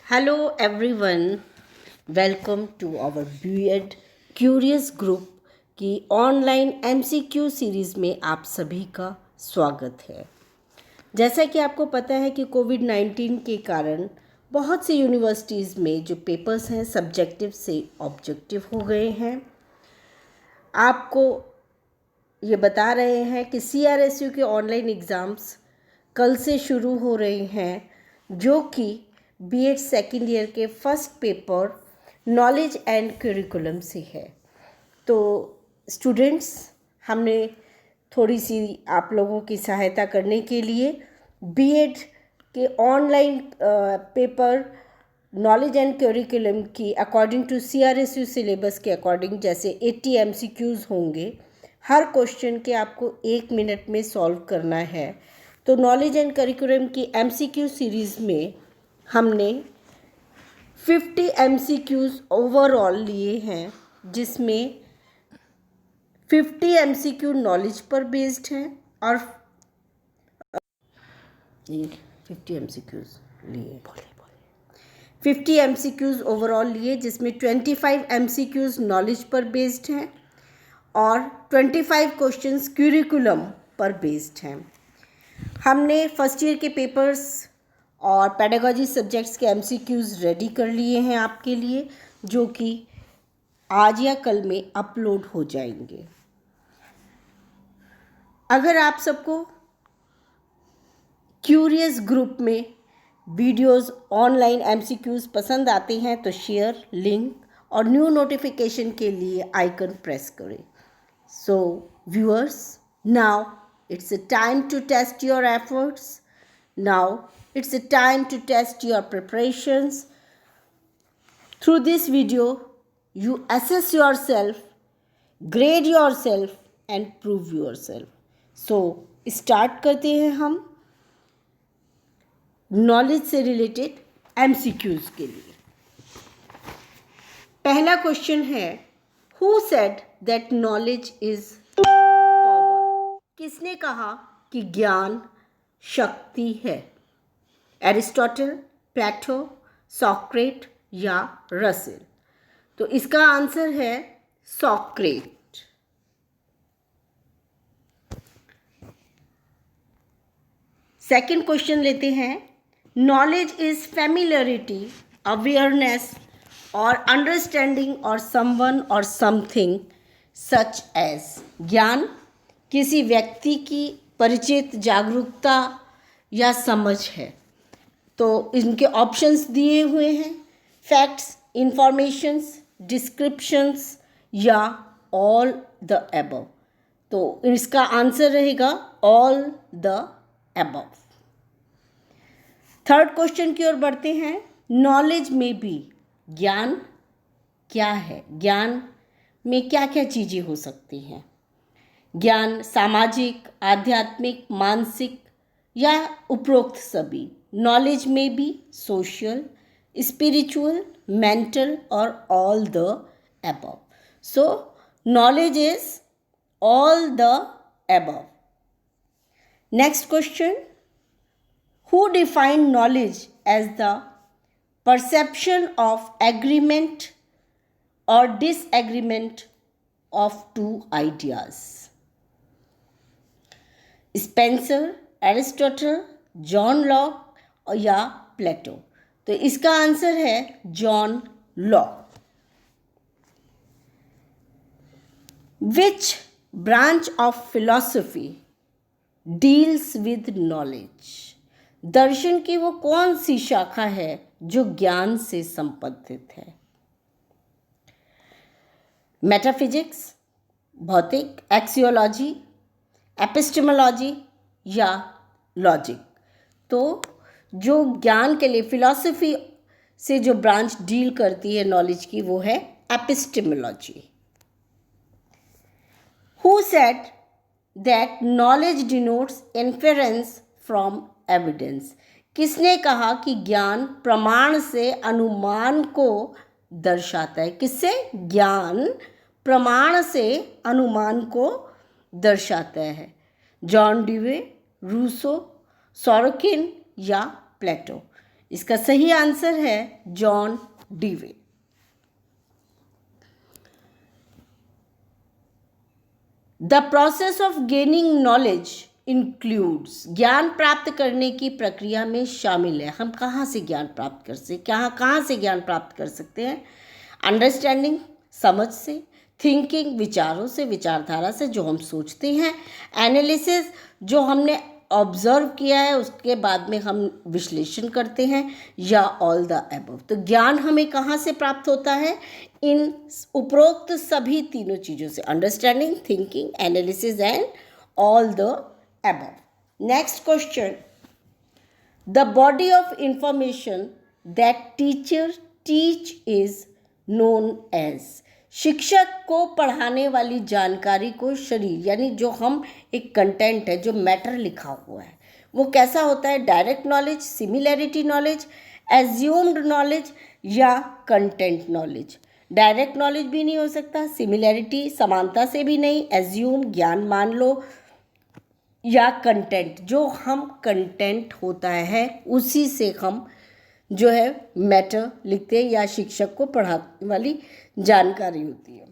Hello everyone, welcome to our BEd curious group की online MCQ series में आप सभी का स्वागत है। जैसा कि आपको पता है कि कोविड-19 के कारण बहुत सी यूनिवर्सिटीज़ में जो पेपर्स हैं सब्जेक्टिव से ऑब्जेक्टिव हो गए हैं। आपको ये बता रहे हैं कि CRSU के ऑनलाइन एग्ज़ाम्स कल से शुरू हो रहे हैं, जो कि बीएड सेकेंड ईयर के first paper knowledge and curriculum से है। तो स्टूडेंट्स, हमने थोड़ी सी आप लोगों की सहायता करने के लिए बीएड के online paper knowledge and curriculum की अकॉर्डिंग टू CRSU सिलेबस के अकॉर्डिंग जैसे 80 MCQs होंगे। हर क्वेश्चन के आपको 1 मिनट में सॉल्व करना है। तो नॉलेज एंड करिकुलम की MCQ सीरीज़ में हमने 50 MCQs ओवरऑल लिए हैं, जिसमें 50 MCQ नॉलेज पर बेस्ड हैं और ये 50 MCQs लिए 50 MCQs ओवरऑल लिए, जिसमें 25 MCQs नॉलेज पर बेस्ड हैं और 25 क्वेश्चंस करिकुलम पर बेस्ड हैं। हमने फर्स्ट ईयर के पेपर्स और पेडागॉजी सब्जेक्ट्स के MCQs रेडी कर लिए हैं आपके लिए, जो कि आज या कल में अपलोड हो जाएंगे। अगर आप सबको क्यूरियस ग्रुप में वीडियोस ऑनलाइन MCQs पसंद आते हैं तो शेयर, लिंक और न्यू नोटिफिकेशन के लिए आइकन प्रेस करें। So viewers, now it's a time to test your efforts. Now it's a time to test your preparations. Through this video, you assess yourself, grade yourself and prove yourself. So start करते हैं हम knowledge से related MCQs के लिए। पहला question है, Who said that knowledge is किसने कहा कि ज्ञान शक्ति है? एरिस्टोटल, प्लेटो, सोक्रेट या रसेल? तो इसका आंसर है सोक्रेट। सेकंड क्वेश्चन लेते हैं, नॉलेज इज फेमिलियरिटी, अवेयरनेस और अंडरस्टैंडिंग और समवन और समथिंग सच एज। ज्ञान किसी व्यक्ति की परिचित, जागरूकता या समझ है। तो इनके ऑप्शंस दिए हुए हैं, फैक्ट्स, इंफॉर्मेशंस, डिस्क्रिप्शंस या ऑल द एबव। तो इसका आंसर रहेगा all the above. Third question की ओर बढ़ते हैं, नॉलेज में भी ज्ञान क्या है? ज्ञान में क्या क्या चीज़ें हो सकती हैं? ज्ञान सामाजिक, आध्यात्मिक, मानसिक या उपरोक्त सभी। नॉलेज में भी सोशल, स्पिरिचुअल, मेंटल और all the above. So knowledge is all the above. Next question, who define knowledge as the perception of agreement और disagreement of two ideas? Spencer, Aristotle, John Locke या Plato? तो इसका answer है John Locke. Which branch of philosophy deals with knowledge? दर्शन की वो कौन सी शाखा है जो ज्ञान से संबंधित है? मेटाफिजिक्स, भौतिक, एक्सियोलॉजी, एपिस्टेमोलॉजी या लॉजिक? तो जो ज्ञान के लिए फिलॉसफी से जो ब्रांच डील करती है नॉलेज की, वो है epistemology. Who said that knowledge denotes inference from evidence? किसने कहा कि ज्ञान प्रमाण से अनुमान को दर्शाता है? किससे? ज्ञान प्रमाण से अनुमान को दर्शाता है। जॉन ड्यूवे, रूसो, सोरोकिन या प्लेटो? इसका सही आंसर है John डीवे। The process of gaining knowledge includes, ज्ञान प्राप्त करने की प्रक्रिया में शामिल है। हम कहाँ से ज्ञान प्राप्त कर सकते, कहाँ से ज्ञान प्राप्त कर सकते हैं? अंडरस्टैंडिंग, समझ से, थिंकिंग, विचारों से, विचारधारा से, जो हम सोचते हैं, एनालिसिस, जो हमने ऑब्जर्व किया है उसके बाद में हम विश्लेषण करते हैं, या ऑल द अबव। तो ज्ञान हमें कहाँ से प्राप्त होता है? इन उपरोक्त सभी तीनों चीज़ों से, understanding, thinking, analysis and all the above. Next question, the body of information that teacher teach is known as, शिक्षक को पढ़ाने वाली जानकारी को शरीर, यानी जो हम एक कंटेंट है, जो मैटर लिखा हुआ है, वो कैसा होता है? Direct knowledge, similarity knowledge, assumed knowledge या कंटेंट नॉलेज। डायरेक्ट नॉलेज भी नहीं हो सकता, सिमिलैरिटी समानता से भी नहीं, एज्यूम ज्ञान मान लो, या कंटेंट, जो हम कंटेंट होता है उसी से हम जो है मैटर लिखते हैं, या शिक्षक को पढ़ाने वाली जानकारी होती है।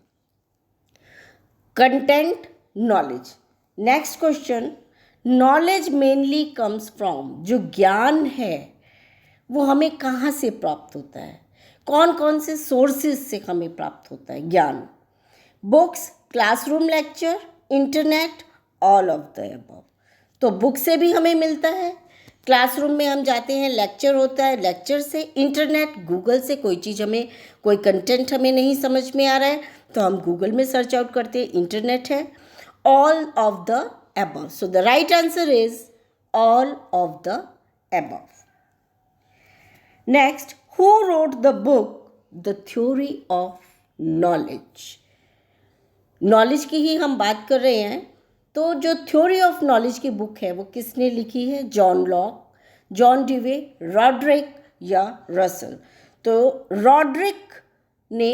Content knowledge. Next question, knowledge mainly comes from, जो ज्ञान है वो हमें कहाँ से प्राप्त होता है? कौन कौन से सोर्सेज से हमें प्राप्त होता है ज्ञान? Books, classroom lecture, internet, all of the above. तो बुक से भी हमें मिलता है, क्लासरूम में हम जाते हैं, लेक्चर होता है, लेक्चर से, इंटरनेट, गूगल से, कोई चीज़ हमें, कोई कंटेंट हमें नहीं समझ में आ रहा है तो हम गूगल में सर्च आउट करते हैं, इंटरनेट है, all of the above. So the right answer is all of the above. Next, who wrote the book the theory of knowledge? Knowledge की ही हम बात कर रहे हैं, तो जो थ्योरी ऑफ नॉलेज की बुक है वो किसने लिखी है? John Locke, John Dewey, Roderick या रसल? तो रॉड्रिक ने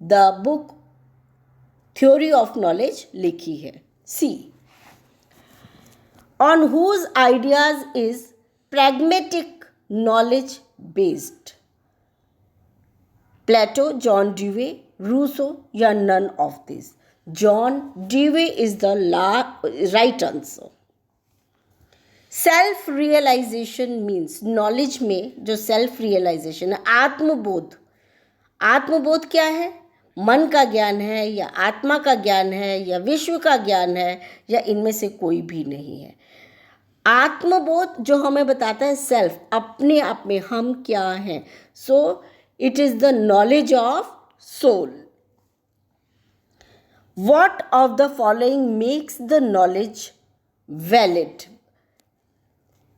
the book theory of knowledge लिखी है। See, on whose ideas is pragmatic knowledge based? Plato, John Dewey, Rousseau या none of this? John Dewey is the right answer. Self realization means, knowledge में जो self realisation है, आत्मबोध। आत्मबोध क्या है? मन का ज्ञान है, या आत्मा का ज्ञान है, या विश्व का ज्ञान है, या इनमें से कोई भी नहीं है। आत्मबोध जो हमें बताता है सेल्फ, अपने आप में हम क्या हैं। So it is the knowledge of soul. What of the following makes the knowledge valid?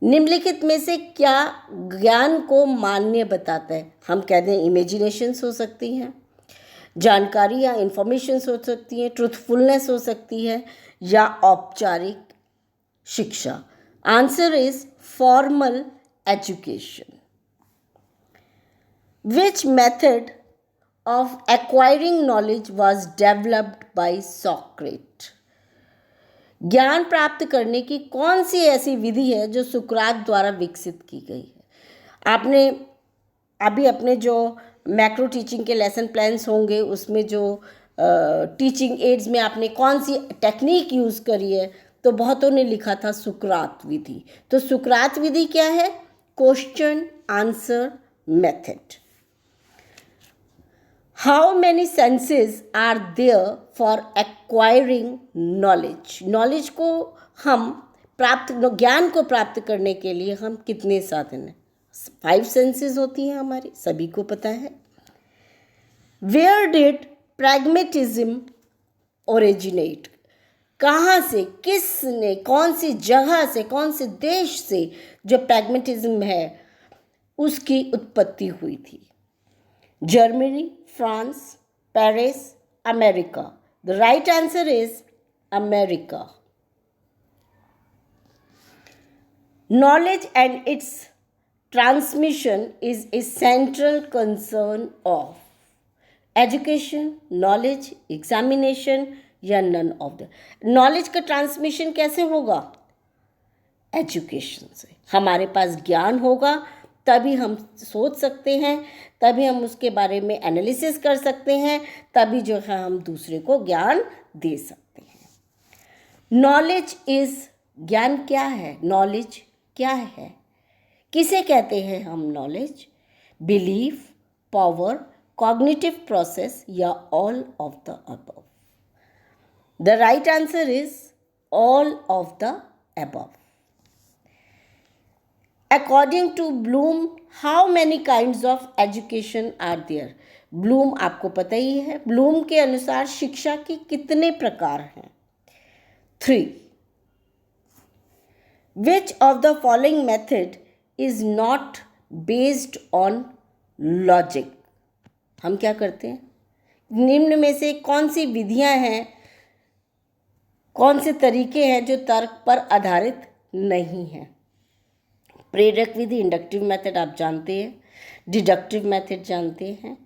निम्नलिखित में से क्या ज्ञान को मान्य बताता है? हम कहते हैं इमेजिनेशंस हो सकती हैं, जानकारी या इंफॉर्मेशंस हो सकती हैं, ट्रूथफुलनेस हो सकती है, या औपचारिक शिक्षा। Answer is formal education. Which method of acquiring knowledge was developed by Socrates? ज्ञान प्राप्त करने की कौन सी ऐसी विधि है जो सुकरात द्वारा विकसित की गई है? आपने अभी अपने जो मैक्रो टीचिंग के लेसन प्लान्स होंगे उसमें जो टीचिंग एड्स में आपने कौन सी टेक्निक यूज़ करी है? तो बहुतों ने लिखा था सुकरात विधि। तो सुकरात विधि क्या है? Question answer method. How many senses are there for acquiring knowledge? Knowledge को हम ज्ञान को प्राप्त करने के लिए हम कितने साधन हैं? 5 सेंसेस होती हैं हमारी, सभी को पता है। Where did pragmatism originate? कहाँ से, किसने, कौन सी जगह से, कौन से देश से जो pragmatism है उसकी उत्पत्ति हुई थी? Germany, France, Paris, America? The right answer is America. Knowledge and it's transmission is a central concern of education, knowledge, examination या नन ऑफ द? नॉलेज का ट्रांसमिशन कैसे होगा? एजुकेशन से। हमारे पास ज्ञान होगा तभी हम सोच सकते हैं, तभी हम उसके बारे में एनालिसिस कर सकते हैं, तभी जो है हम दूसरे को ज्ञान दे सकते हैं। नॉलेज इज़, ज्ञान क्या है, नॉलेज क्या है, किसे कहते हैं हम knowledge? Belief, power, cognitive process या all of the above? The right answer is all of the above. According to Bloom, how many kinds of education are there? Bloom आपको पता ही है, ब्लूम के अनुसार शिक्षा के कितने प्रकार हैं? 3. Which of the following method is not based on logic? हम क्या करते हैं? निम्न में से कौन सी विधियां हैं, कौन से तरीके हैं जो तर्क पर आधारित नहीं हैं? प्रेरक विधि, इंडक्टिव मेथड आप जानते हैं, डिडक्टिव मेथड जानते हैं,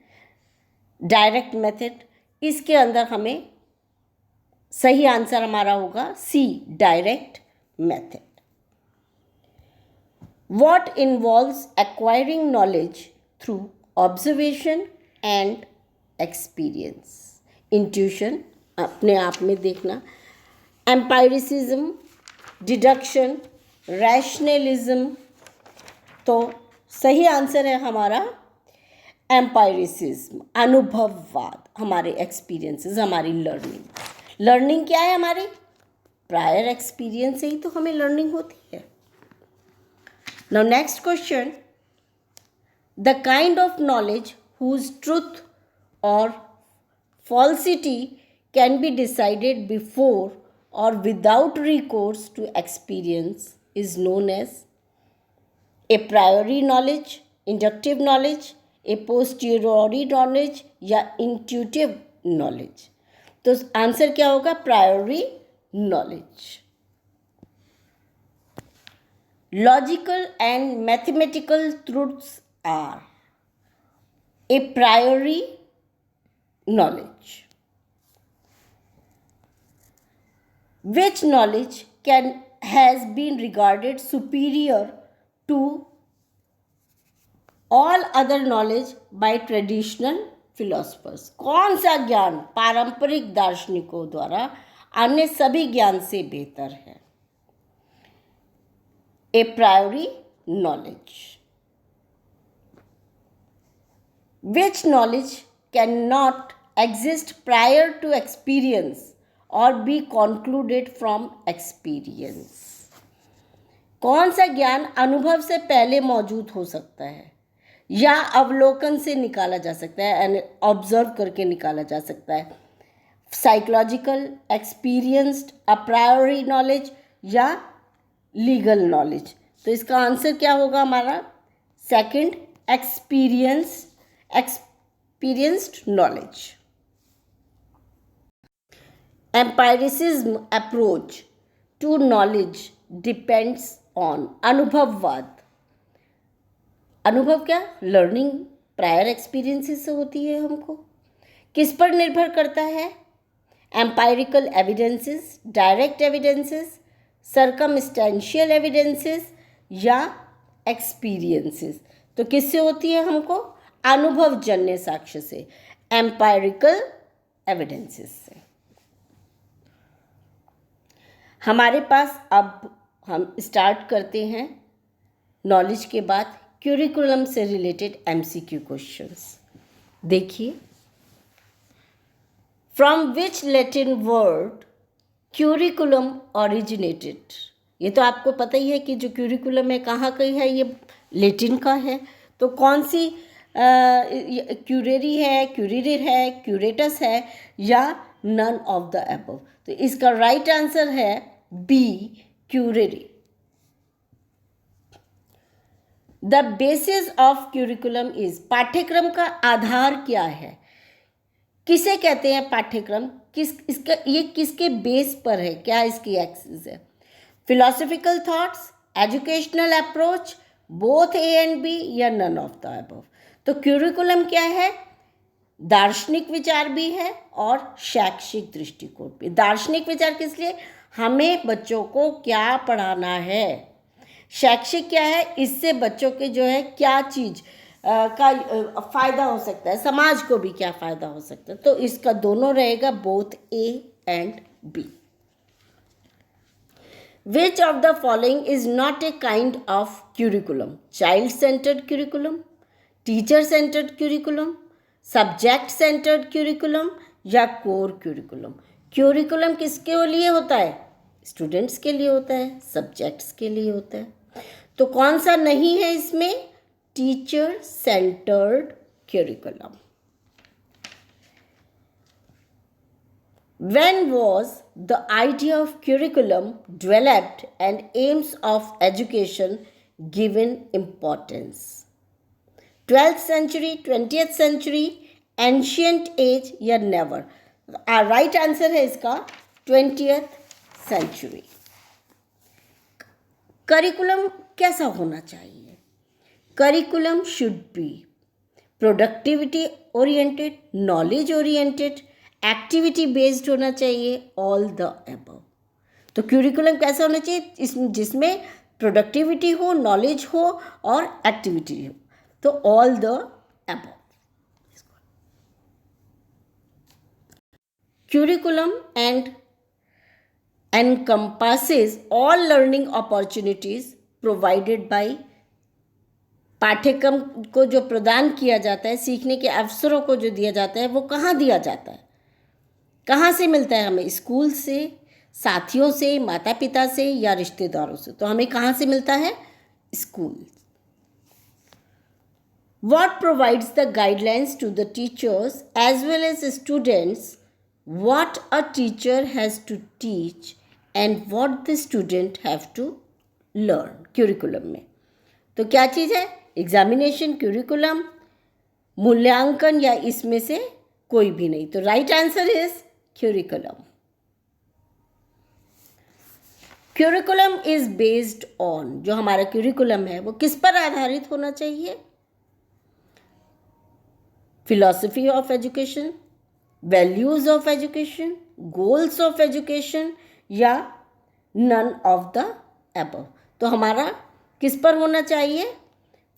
डायरेक्ट मेथड। इसके अंदर हमें सही आंसर हमारा होगा C, direct method. What involves acquiring knowledge through observation and experience? Intuition, अपने आप में देखना, एम्पायरिसिज्म, डिडक्शन, रैशनलिज्म। तो सही आंसर है हमारा एम्पायरिसिज्म, अनुभववाद, हमारे एक्सपीरियंसेस, हमारी लर्निंग। लर्निंग क्या है हमारी? प्रायर एक्सपीरियंस से ही तो हमें लर्निंग होती है। Now next question, the kind of knowledge whose truth और falsity can be decided before or without recourse to experience is known as a priori knowledge, inductive knowledge, a posteriori knowledge या intuitive knowledge। तो answer क्या होगा? Priori knowledge. Logical and mathematical truths are a priori knowledge. Which knowledge has been regarded superior to all other knowledge by traditional philosophers? कौन सा ज्ञान पारंपरिक दार्शनिकों द्वारा अन्य सभी ज्ञान से बेहतर है? A priori knowledge. Which knowledge cannot exist prior to experience or be concluded from experience? कौन सा ज्ञान अनुभव से पहले मौजूद हो सकता है या अवलोकन से निकाला जा सकता है, ऑब्जर्व करके निकाला जा सकता है? साइकोलॉजिकल, एक्सपीरियंस्ड, अप्रायोरी नॉलेज या लीगल नॉलेज? तो इसका आंसर क्या होगा हमारा? Second, experienced knowledge. Empiricism approach to knowledge depends on अनुभववाद। अनुभव क्या? लर्निंग प्रायर एक्सपीरियंसेस से होती है हमको। किस पर निर्भर करता है? Empirical evidences, direct evidences, circumstantial evidences या एक्सपीरियंसेस? तो किससे होती है हमको? अनुभवजन्य साक्ष्य से, एम्पायरिकल एविडेंसेस से। हमारे पास अब हम स्टार्ट करते हैं नॉलेज के बाद क्यूरिकुलम से रिलेटेड एमसीक्यू क्वेश्चंस। देखिए, from which Latin word curriculum originated? ये तो आपको पता ही है कि जो क्यूरिकुलम है कहाँ का है, ये लैटिन का है। तो कौन सी क्यूरेरी है, क्यूरेटर है, क्यूरेटस है या नन ऑफ द अबव? तो इसका राइट आंसर है बी, क्यूरेरी। The basis of curriculum is, पाठ्यक्रम का आधार क्या है? किसे कहते हैं पाठ्यक्रम? ये किसके बेस पर है? क्या इसकी एक्सिस है? Philosophical thoughts, educational approach, both A and B या नन ऑफ द अबव? तो क्यूरिकुलम क्या है? दार्शनिक विचार भी है और शैक्षिक दृष्टिकोण भी। दार्शनिक विचार किस लिए? हमें बच्चों को क्या पढ़ाना है, शैक्षिक क्या है, इससे बच्चों के जो है क्या चीज़ का फ़ायदा हो सकता है, समाज को भी क्या फ़ायदा हो सकता है, तो इसका दोनों रहेगा, both A and B. Which of the following is not a kind of curriculum? Child-centered curriculum, teacher-centered curriculum, subject-centered curriculum या core curriculum? Curriculum किसके लिए होता है? स्टूडेंट्स के लिए होता है, सब्जेक्ट्स के लिए होता है. तो कौन सा नहीं है इसमें? टीचर-centered curriculum. When was the idea of curriculum developed and aims of education given importance? 12th century, 20th century, ancient age या never? राइट आंसर है इसका 20th century. करिकुलम कैसा होना चाहिए? Curriculum should be productivity oriented, knowledge oriented, activity based होना चाहिए, all the above. तो curriculum कैसा होना चाहिए? जिसमें प्रोडक्टिविटी हो, नॉलेज हो और एक्टिविटी हो, तो all the above. Curriculum and encompasses all learning opportunities provided by, पाठ्यक्रम को जो प्रदान किया जाता है, सीखने के अवसरों को जो दिया जाता है, वो कहाँ दिया जाता है, कहाँ से मिलता है हमें? स्कूल से, साथियों से, माता पिता से या रिश्तेदारों से? तो हमें कहाँ से मिलता है? School. What provides the guidelines to the teachers as well as the students what a teacher has to teach and what the student have to learn? curriculum में तो क्या चीज़ है? एग्जामिनेशन, क्यूरिकुलम, मूल्यांकन या इसमें से कोई भी नहीं. तो right answer is curriculum. Curriculum is based on, जो हमारा क्यूरिकुलम है वो किस पर आधारित होना चाहिए? Philosophy of education, values of education, goals of education या नन ऑफ द अबव. तो हमारा किस पर होना चाहिए?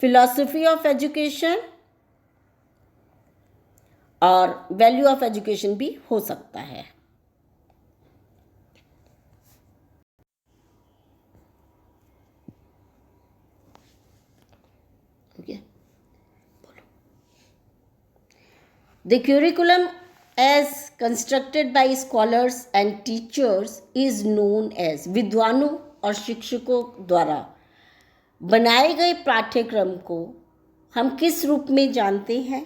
फिलॉसफी ऑफ एजुकेशन और वैल्यू ऑफ एजुकेशन भी हो सकता है. The curriculum as constructed by scholars and teachers is known as, विद्वानों और शिक्षकों द्वारा बनाए गए पाठ्यक्रम को हम किस रूप में जानते हैं?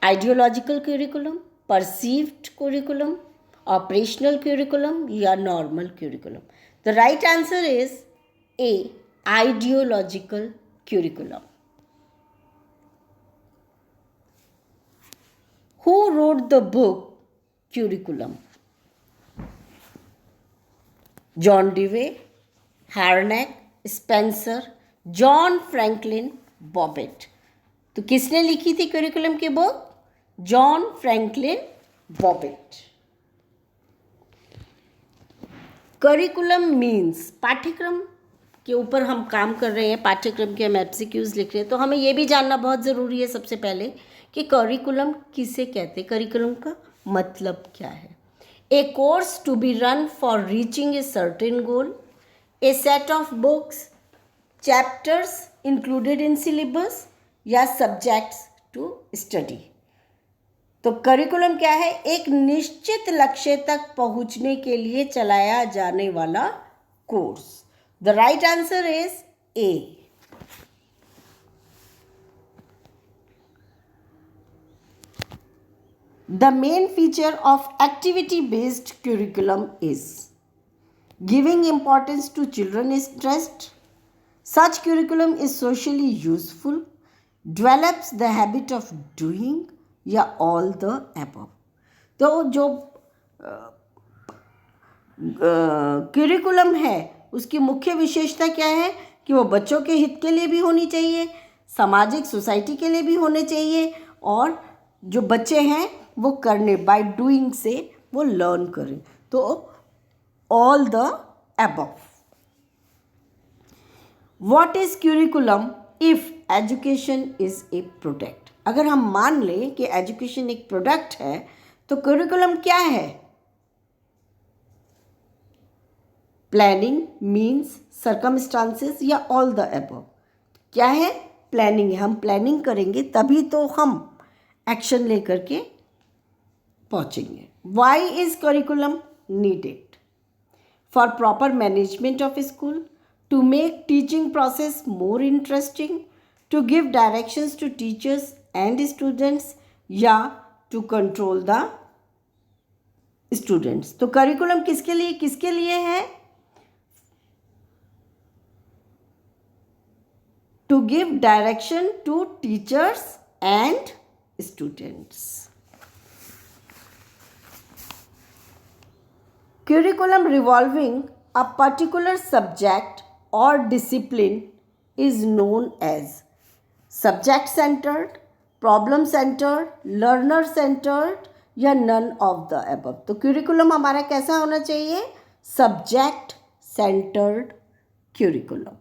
Ideological curriculum, perceived curriculum, operational curriculum या normal curriculum. The right answer is A, ideological curriculum. Who wrote the book Curriculum? John Dewey, Harnack, Spencer, John Franklin Bobbitt. तो किसने लिखी थी क्यूरिकुलम की book? John Franklin Bobbitt. Curriculum means, पाठ्यक्रम के ऊपर हम काम कर रहे हैं, पाठ्यक्रम के हम एमसीक्यूज लिख रहे हैं, तो हमें यह भी जानना बहुत ज़रूरी है सबसे पहले कि करिकुलम किसे कहते हैं, करिकुलम का मतलब क्या है. A course to be run for reaching a certain goal, a set of books, chapters included in syllabus या सब्जेक्ट्स टू स्टडी. तो करिकुलम क्या है? एक निश्चित लक्ष्य तक पहुंचने के लिए चलाया जाने वाला course. The right answer is A. The main feature of activity-based curriculum is giving importance to children's interest. Such curriculum is socially useful, develops the habit of doing या all the above. तो जो curriculum है उसकी मुख्य विशेषता क्या है कि वो बच्चों के हित के लिए भी होनी चाहिए, सामाजिक सोसाइटी के लिए भी होने चाहिए, और जो बच्चे हैं वो करने, बाय डूइंग से वो लर्न करें. तो all the above. What is curriculum if education is a product? अगर हम मान लें कि एजुकेशन एक प्रोडक्ट है तो क्यूरिकुलम क्या है? प्लानिंग, मीन्स, सर्कमस्टांसेस या ऑल द अबव? क्या है? प्लानिंग है। हम प्लानिंग करेंगे तभी तो हम एक्शन लेकर के पहुंचेंगे। Why is curriculum needed? For proper management of school, to make teaching process more interesting, to give directions to teachers and students, या टू कंट्रोल द स्टूडेंट्स। तो करिकुलम किसके लिए है? To give direction to teachers and students. Curriculum revolving a particular subject or discipline is known as subject centered, problem centered, learner centered या none of the above। तो curriculum हमारा कैसा होना चाहिए? Subject centered curriculum।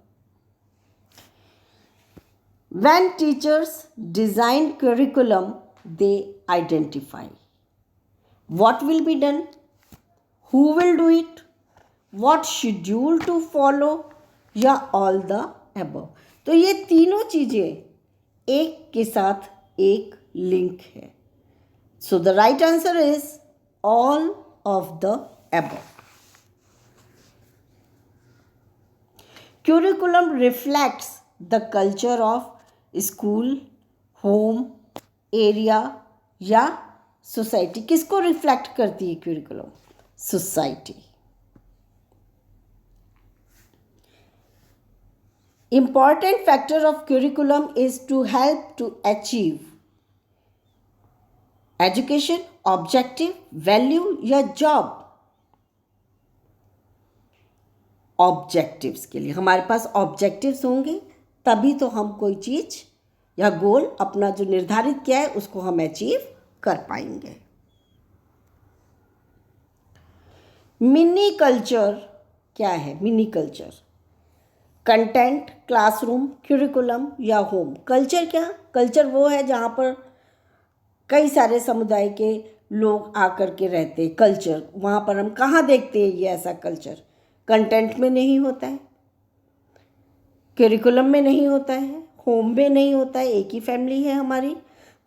When teachers design curriculum, they identify what will be done, who will do it, what schedule to follow या all the above। तो ये तीनों चीज़ें एक के साथ एक लिंक है। सो the right answer is all of the above। Curriculum reflects the culture of school, home, area या सोसाइटी। किसको रिफ्लेक्ट करती है curriculum? Society. Important factor of curriculum is to help to achieve education, objective, value या job। Objectives के लिए हमारे पास objectives होंगे तभी तो हम कोई चीज़ या गोल अपना जो निर्धारित किया है उसको हम अचीव कर पाएंगे। मिनी कल्चर क्या है? Mini culture content, classroom, curriculum या होम। कल्चर क्या? कल्चर वो है जहाँ पर कई सारे समुदाय के लोग आकर के रहते हैं। कल्चर वहाँ पर हम कहाँ देखते हैं? ये ऐसा कल्चर कंटेंट में नहीं होता है, करिकुलम में नहीं होता है, होम में नहीं होता है। एक ही फैमिली है हमारी,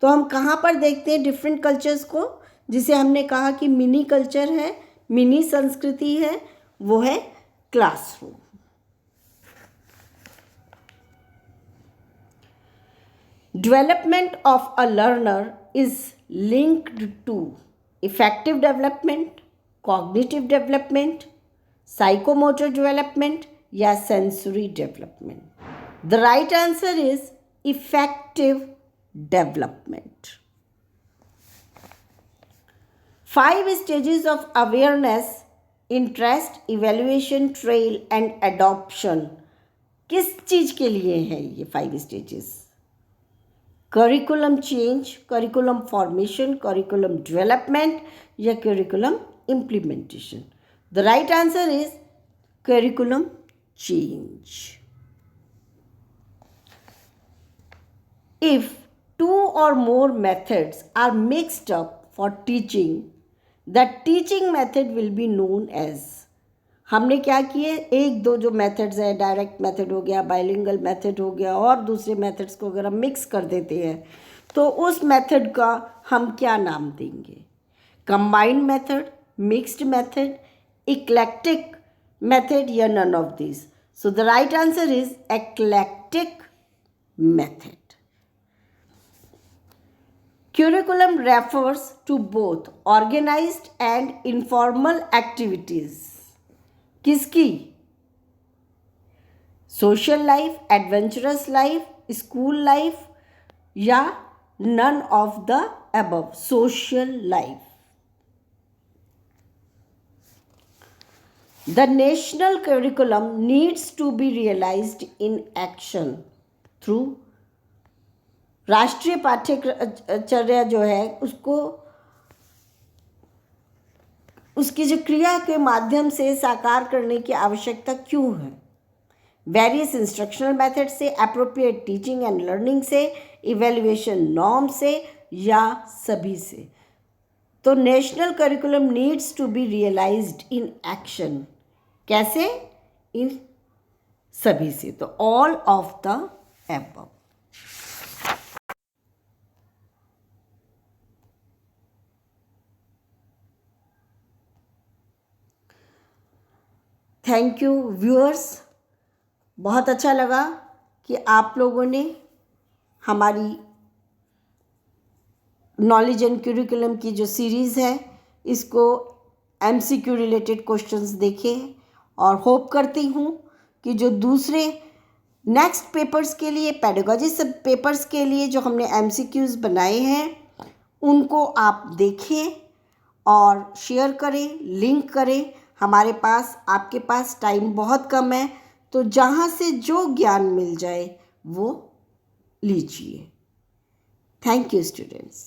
तो हम कहाँ पर देखते हैं डिफरेंट कल्चर्स को? जिसे हमने कहा कि मिनी कल्चर है, मिनी संस्कृति है, वो है classroom. Development of a learner is linked to affective development, cognitive development, psychomotor development या sensory development. The right answer is affective development. 5 stages of awareness, interest, evaluation, trail and adoption। किस चीज के लिए है ये 5 stages? Curriculum change, curriculum formation, curriculum development या curriculum implementation. The right answer is curriculum change। If 2 or more methods are mixed up for teaching, the teaching method will be known as। हमने क्या किए? एक दो जो methods हैं, direct method हो गया, बाइलिंगुअल मेथड हो गया, और दूसरे मेथड्स को अगर हम मिक्स कर देते हैं तो उस मेथड का हम क्या नाम देंगे? Combined method, mixed method, eclectic method या none of these। So the right answer is eclectic method। Curriculum refers to both organized and informal activities। किसकी? social life, adventurous life, school life या none of the above, social life। The national curriculum needs to be realized in action through राष्ट्रीय पाठ्यचर्या जो है उसको उसकी जो क्रिया के माध्यम से साकार करने की आवश्यकता क्यों है? वेरियस इंस्ट्रक्शनल मेथड से, अप्रोप्रिएट टीचिंग एंड लर्निंग से, इवेल्युएशन नॉर्म से, या सभी से? तो national curriculum needs to be realized in action. कैसे? इन सभी से। तो all of the above. Thank you viewers, बहुत अच्छा लगा कि आप लोगों ने हमारी नॉलेज एंड करिकुलम की जो सीरीज़ है इसको एमसीक्यू रिलेटेड क्वेश्चंस देखे, और होप करती हूँ कि जो दूसरे नेक्स्ट पेपर्स के लिए, पेडागॉजी सब पेपर्स के लिए जो हमने एमसीक्यूज़ बनाए हैं उनको आप देखें और शेयर करें, लिंक करें। हमारे पास, आपके पास टाइम बहुत कम है, तो जहाँ से जो ज्ञान मिल जाए वो लीजिए। Thank you students.